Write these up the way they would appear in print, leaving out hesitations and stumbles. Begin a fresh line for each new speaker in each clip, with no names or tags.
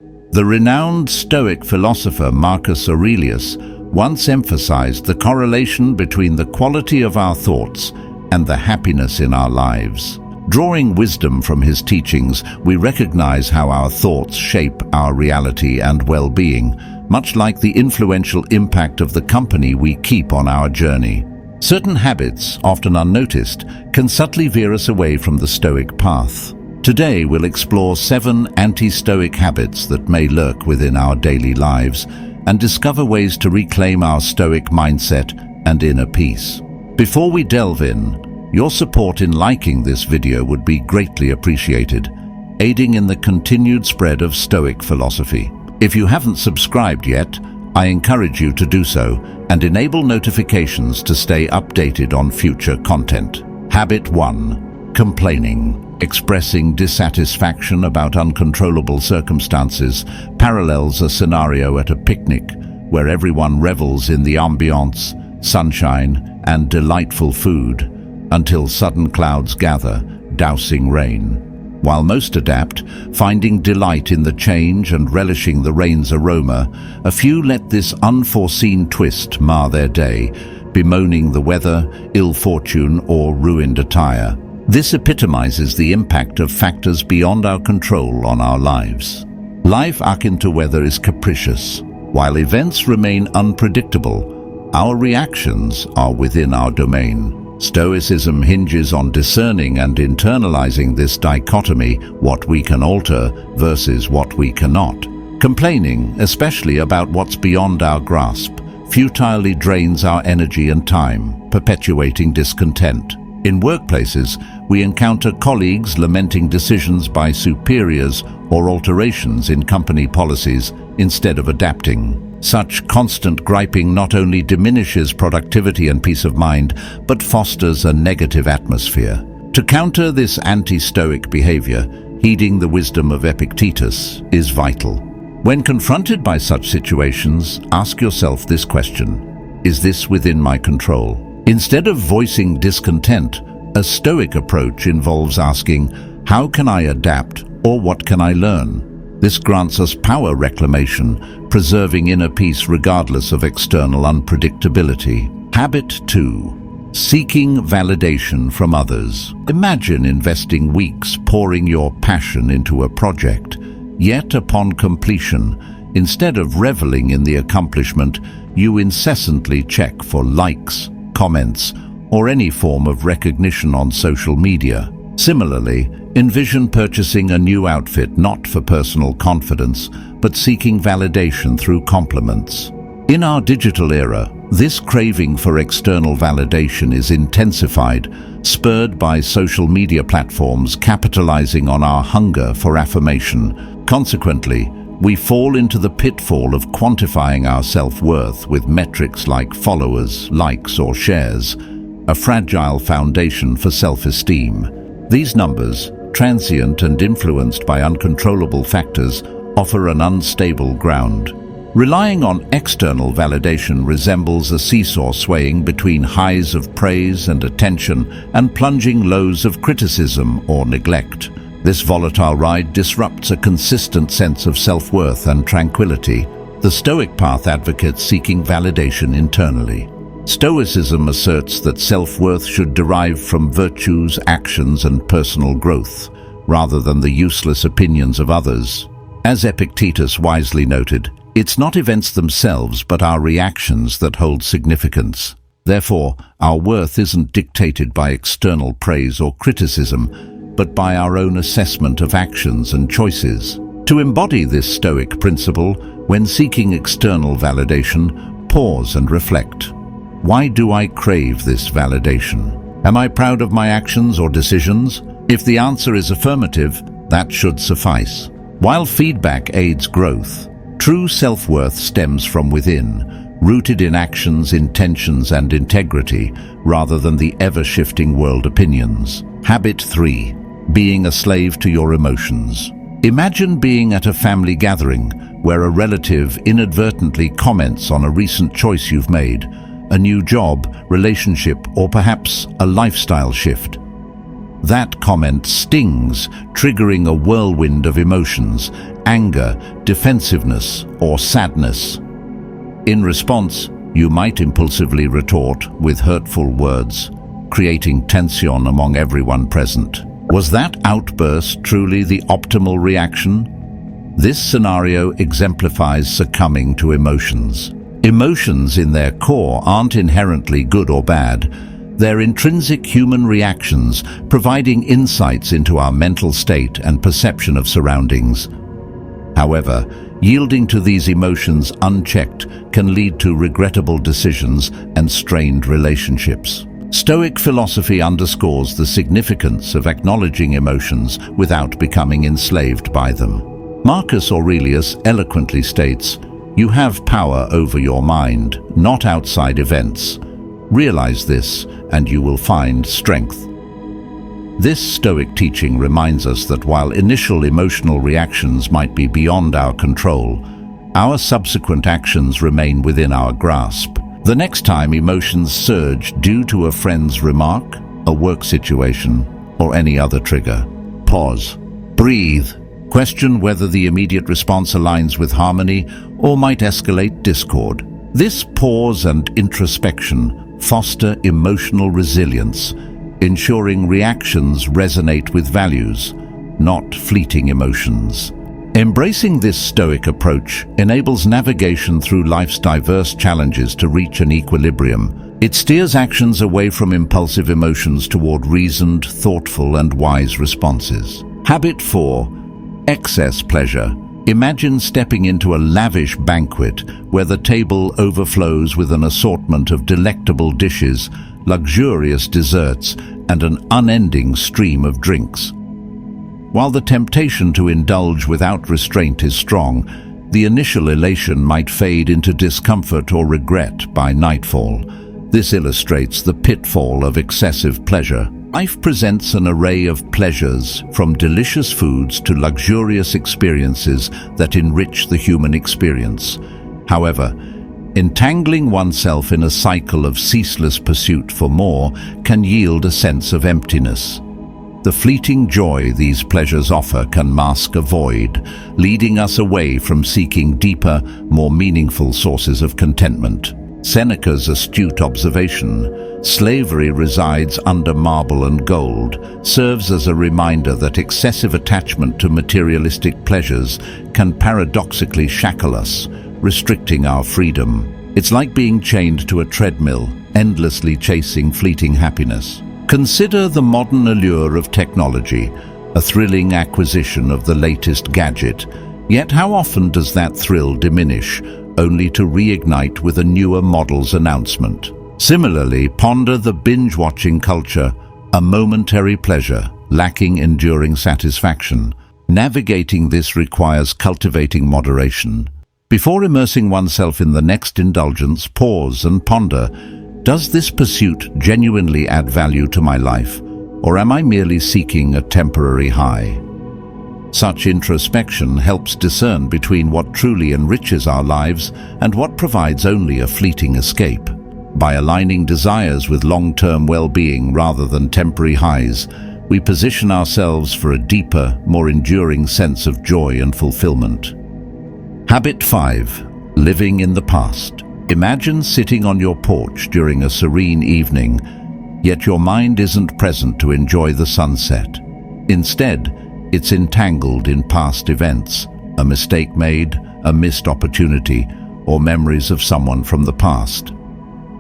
The renowned Stoic philosopher Marcus Aurelius once emphasized the correlation between the quality of our thoughts and the happiness in our lives. Drawing wisdom from his teachings, we recognize how our thoughts shape our reality and well-being, much like the influential impact of the company we keep on our journey. Certain habits, often unnoticed, can subtly veer us away from the Stoic path. Today we'll explore 7 anti-Stoic habits that may lurk within our daily lives and discover ways to reclaim our Stoic mindset and inner peace. Before we delve in, your support in liking this video would be greatly appreciated, aiding in the continued spread of Stoic philosophy. If you haven't subscribed yet, I encourage you to do so and enable notifications to stay updated on future content. Habit 1. Complaining. Expressing dissatisfaction about uncontrollable circumstances parallels a scenario at a picnic where everyone revels in the ambiance, sunshine, and delightful food until sudden clouds gather, dousing rain. While most adapt, finding delight in the change and relishing the rain's aroma, a few let this unforeseen twist mar their day, bemoaning the weather, ill fortune, or ruined attire. This epitomizes the impact of factors beyond our control on our lives. Life akin to weather is capricious. While events remain unpredictable, our reactions are within our domain. Stoicism hinges on discerning and internalizing this dichotomy, what we can alter versus what we cannot. Complaining, especially about what's beyond our grasp, futilely drains our energy and time, perpetuating discontent. In workplaces, we encounter colleagues lamenting decisions by superiors or alterations in company policies instead of adapting. Such constant griping not only diminishes productivity and peace of mind, but fosters a negative atmosphere. To counter this anti-Stoic behavior, heeding the wisdom of Epictetus is vital. When confronted by such situations, ask yourself this question: is this within my control? Instead of voicing discontent, a Stoic approach involves asking, how can I adapt or what can I learn? This grants us power reclamation, preserving inner peace regardless of external unpredictability. Habit 2. Seeking validation from others. Imagine investing weeks pouring your passion into a project, yet upon completion, instead of reveling in the accomplishment, you incessantly check for likes, comments, or any form of recognition on social media. Similarly, envision purchasing a new outfit not for personal confidence, but seeking validation through compliments. In our digital era, this craving for external validation is intensified, spurred by social media platforms capitalizing on our hunger for affirmation. Consequently, we fall into the pitfall of quantifying our self-worth with metrics like followers, likes, or shares, a fragile foundation for self-esteem. These numbers, transient and influenced by uncontrollable factors, offer an unstable ground. Relying on external validation resembles a seesaw swaying between highs of praise and attention and plunging lows of criticism or neglect. This volatile ride disrupts a consistent sense of self-worth and tranquility. The Stoic path advocates seeking validation internally. Stoicism asserts that self-worth should derive from virtues, actions, and personal growth, rather than the useless opinions of others. As Epictetus wisely noted, it's not events themselves but our reactions that hold significance. Therefore, our worth isn't dictated by external praise or criticism, but by our own assessment of actions and choices. To embody this Stoic principle, when seeking external validation, pause and reflect. Why do I crave this validation? Am I proud of my actions or decisions? If the answer is affirmative, that should suffice. While feedback aids growth, true self-worth stems from within, rooted in actions, intentions, and integrity, rather than the ever-shifting world opinions. Habit 3. Being a slave to your emotions. Imagine being at a family gathering where a relative inadvertently comments on a recent choice you've made, a new job, relationship, or perhaps a lifestyle shift. That comment stings, triggering a whirlwind of emotions, anger, defensiveness, or sadness. In response, you might impulsively retort with hurtful words, creating tension among everyone present. Was that outburst truly the optimal reaction? This scenario exemplifies succumbing to emotions. Emotions in their core aren't inherently good or bad. They're intrinsic human reactions, providing insights into our mental state and perception of surroundings. However, yielding to these emotions unchecked can lead to regrettable decisions and strained relationships. Stoic philosophy underscores the significance of acknowledging emotions without becoming enslaved by them. Marcus Aurelius eloquently states, "You have power over your mind, not outside events. Realize this, and you will find strength." This Stoic teaching reminds us that while initial emotional reactions might be beyond our control, our subsequent actions remain within our grasp. The next time emotions surge due to a friend's remark, a work situation, or any other trigger, pause, breathe, question whether the immediate response aligns with harmony or might escalate discord. This pause and introspection foster emotional resilience, ensuring reactions resonate with values, not fleeting emotions. Embracing this Stoic approach enables navigation through life's diverse challenges to reach an equilibrium. It steers actions away from impulsive emotions toward reasoned, thoughtful, and wise responses. Habit 4. Excess pleasure. Imagine stepping into a lavish banquet where the table overflows with an assortment of delectable dishes, luxurious desserts, and an unending stream of drinks. While the temptation to indulge without restraint is strong, the initial elation might fade into discomfort or regret by nightfall. This illustrates the pitfall of excessive pleasure. Life presents an array of pleasures, from delicious foods to luxurious experiences that enrich the human experience. However, entangling oneself in a cycle of ceaseless pursuit for more can yield a sense of emptiness. The fleeting joy these pleasures offer can mask a void, leading us away from seeking deeper, more meaningful sources of contentment. Seneca's astute observation, "Slavery resides under marble and gold," serves as a reminder that excessive attachment to materialistic pleasures can paradoxically shackle us, restricting our freedom. It's like being chained to a treadmill, endlessly chasing fleeting happiness. Consider the modern allure of technology, a thrilling acquisition of the latest gadget. Yet how often does that thrill diminish, only to reignite with a newer model's announcement? Similarly, ponder the binge-watching culture, a momentary pleasure, lacking enduring satisfaction. Navigating this requires cultivating moderation. Before immersing oneself in the next indulgence, pause and ponder, does this pursuit genuinely add value to my life, or am I merely seeking a temporary high? Such introspection helps discern between what truly enriches our lives and what provides only a fleeting escape. By aligning desires with long-term well-being rather than temporary highs, we position ourselves for a deeper, more enduring sense of joy and fulfillment. Habit 5. Living in the past. Imagine sitting on your porch during a serene evening, yet your mind isn't present to enjoy the sunset. Instead, it's entangled in past events, a mistake made, a missed opportunity, or memories of someone from the past.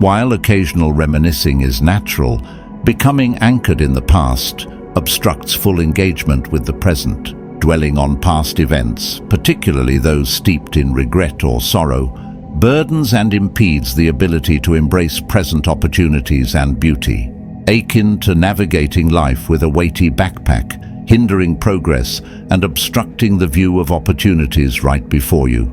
While occasional reminiscing is natural, becoming anchored in the past obstructs full engagement with the present. Dwelling on past events, particularly those steeped in regret or sorrow, burdens and impedes the ability to embrace present opportunities and beauty. Akin to navigating life with a weighty backpack, hindering progress and obstructing the view of opportunities right before you.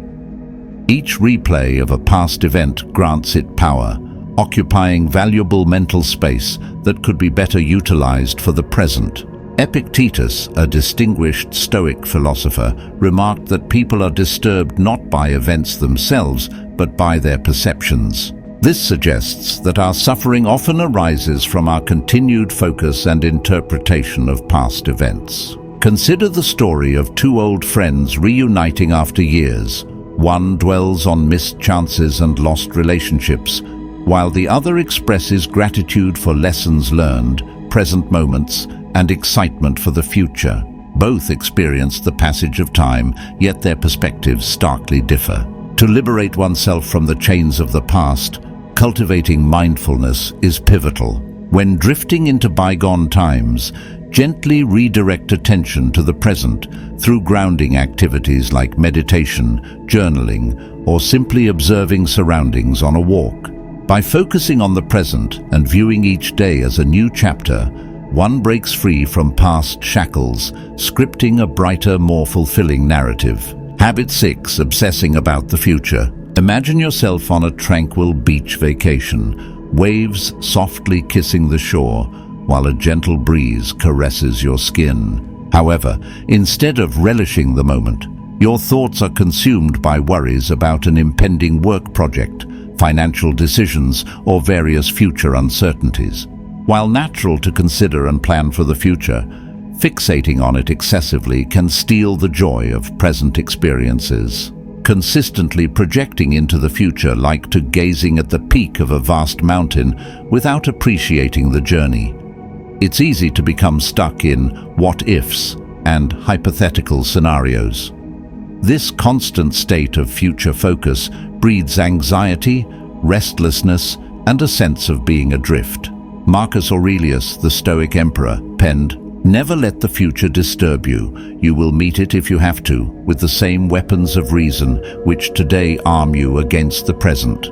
Each replay of a past event grants it power, occupying valuable mental space that could be better utilized for the present. Epictetus, a distinguished Stoic philosopher, remarked that people are disturbed not by events themselves, but by their perceptions. This suggests that our suffering often arises from our continued focus and interpretation of past events. Consider the story of two old friends reuniting after years. One dwells on missed chances and lost relationships, while the other expresses gratitude for lessons learned, present moments, and excitement for the future. Both experience the passage of time, yet their perspectives starkly differ. To liberate oneself from the chains of the past, cultivating mindfulness is pivotal. When drifting into bygone times, gently redirect attention to the present through grounding activities like meditation, journaling, or simply observing surroundings on a walk. By focusing on the present and viewing each day as a new chapter, one breaks free from past shackles, scripting a brighter, more fulfilling narrative. Habit 6. Obsessing about the future. Imagine yourself on a tranquil beach vacation, waves softly kissing the shore, while a gentle breeze caresses your skin. However, instead of relishing the moment, your thoughts are consumed by worries about an impending work project, financial decisions, or various future uncertainties. While natural to consider and plan for the future, fixating on it excessively can steal the joy of present experiences. Consistently projecting into the future like to gazing at the peak of a vast mountain without appreciating the journey. It's easy to become stuck in what-ifs and hypothetical scenarios. This constant state of future focus breeds anxiety, restlessness, and a sense of being adrift. Marcus Aurelius, the Stoic emperor, penned, "Never let the future disturb you. You will meet it if you have to, with the same weapons of reason which today arm you against the present."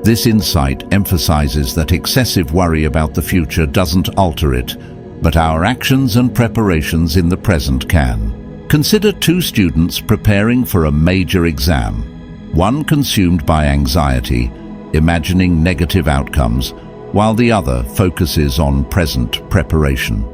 This insight emphasizes that excessive worry about the future doesn't alter it, but our actions and preparations in the present can. Consider two students preparing for a major exam. One consumed by anxiety, imagining negative outcomes, while the other focuses on present preparation.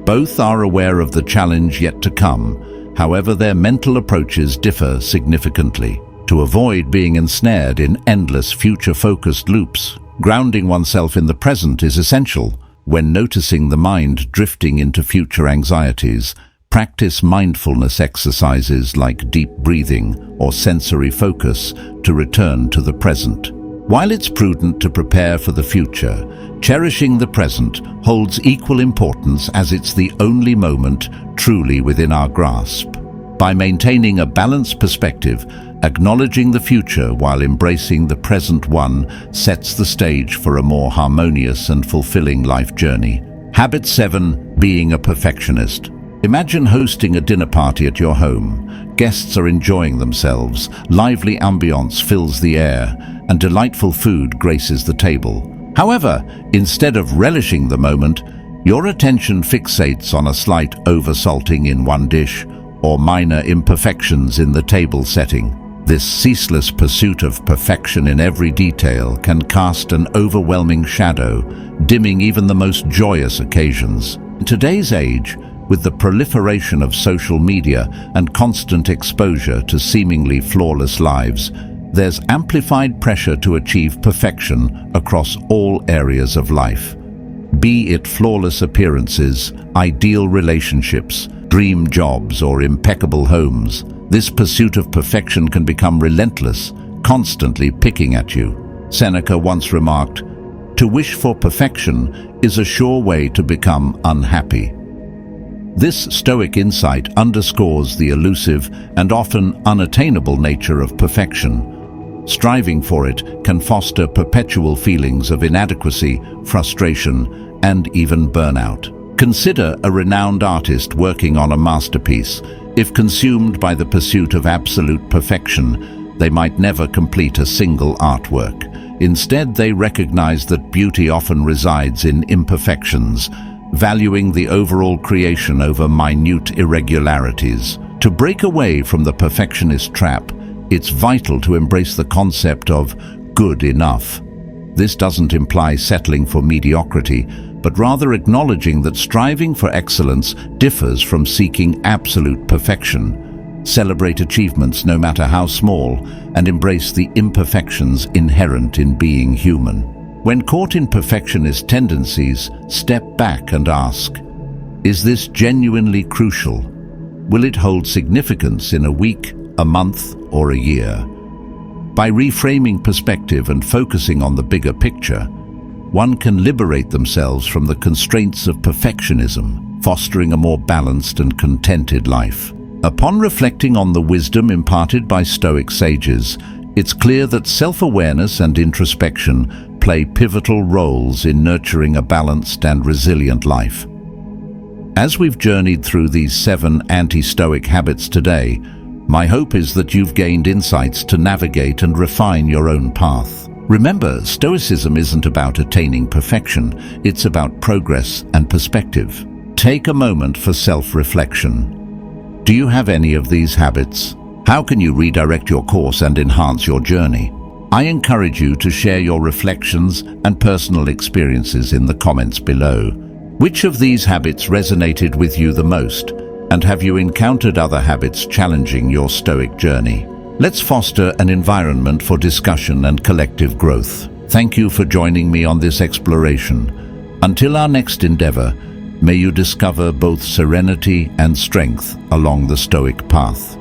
Both are aware of the challenge yet to come, however their mental approaches differ significantly. To avoid being ensnared in endless future-focused loops, grounding oneself in the present is essential. When noticing the mind drifting into future anxieties, practice mindfulness exercises like deep breathing or sensory focus to return to the present. While it's prudent to prepare for the future, cherishing the present holds equal importance as it's the only moment truly within our grasp. By maintaining a balanced perspective, acknowledging the future while embracing the present one sets the stage for a more harmonious and fulfilling life journey. Habit 7. Being a perfectionist. Imagine hosting a dinner party at your home. Guests are enjoying themselves, lively ambience fills the air, and delightful food graces the table. However, instead of relishing the moment, your attention fixates on a slight over-salting in one dish or minor imperfections in the table setting. This ceaseless pursuit of perfection in every detail can cast an overwhelming shadow, dimming even the most joyous occasions. In today's age, with the proliferation of social media and constant exposure to seemingly flawless lives, there's amplified pressure to achieve perfection across all areas of life. Be it flawless appearances, ideal relationships, dream jobs, or impeccable homes, this pursuit of perfection can become relentless, constantly picking at you. Seneca once remarked, "To wish for perfection is a sure way to become unhappy." This Stoic insight underscores the elusive and often unattainable nature of perfection. Striving for it can foster perpetual feelings of inadequacy, frustration, and even burnout. Consider a renowned artist working on a masterpiece. If consumed by the pursuit of absolute perfection, they might never complete a single artwork. Instead, they recognize that beauty often resides in imperfections, valuing the overall creation over minute irregularities. To break away from the perfectionist trap, it's vital to embrace the concept of good enough. This doesn't imply settling for mediocrity, but rather acknowledging that striving for excellence differs from seeking absolute perfection. Celebrate achievements no matter how small, and embrace the imperfections inherent in being human. When caught in perfectionist tendencies, step back and ask, Is this genuinely crucial? Will it hold significance in a week, a month, or a year? By reframing perspective and focusing on the bigger picture, one can liberate themselves from the constraints of perfectionism, fostering a more balanced and contented life. Upon reflecting on the wisdom imparted by Stoic sages, it's clear that self-awareness and introspection play pivotal roles in nurturing a balanced and resilient life. As we've journeyed through these 7 anti-Stoic habits today, my hope is that you've gained insights to navigate and refine your own path. Remember, Stoicism isn't about attaining perfection, it's about progress and perspective. Take a moment for self-reflection. Do you have any of these habits? How can you redirect your course and enhance your journey? I encourage you to share your reflections and personal experiences in the comments below. Which of these habits resonated with you the most? And have you encountered other habits challenging your Stoic journey? Let's foster an environment for discussion and collective growth. Thank you for joining me on this exploration. Until our next endeavor, may you discover both serenity and strength along the Stoic path.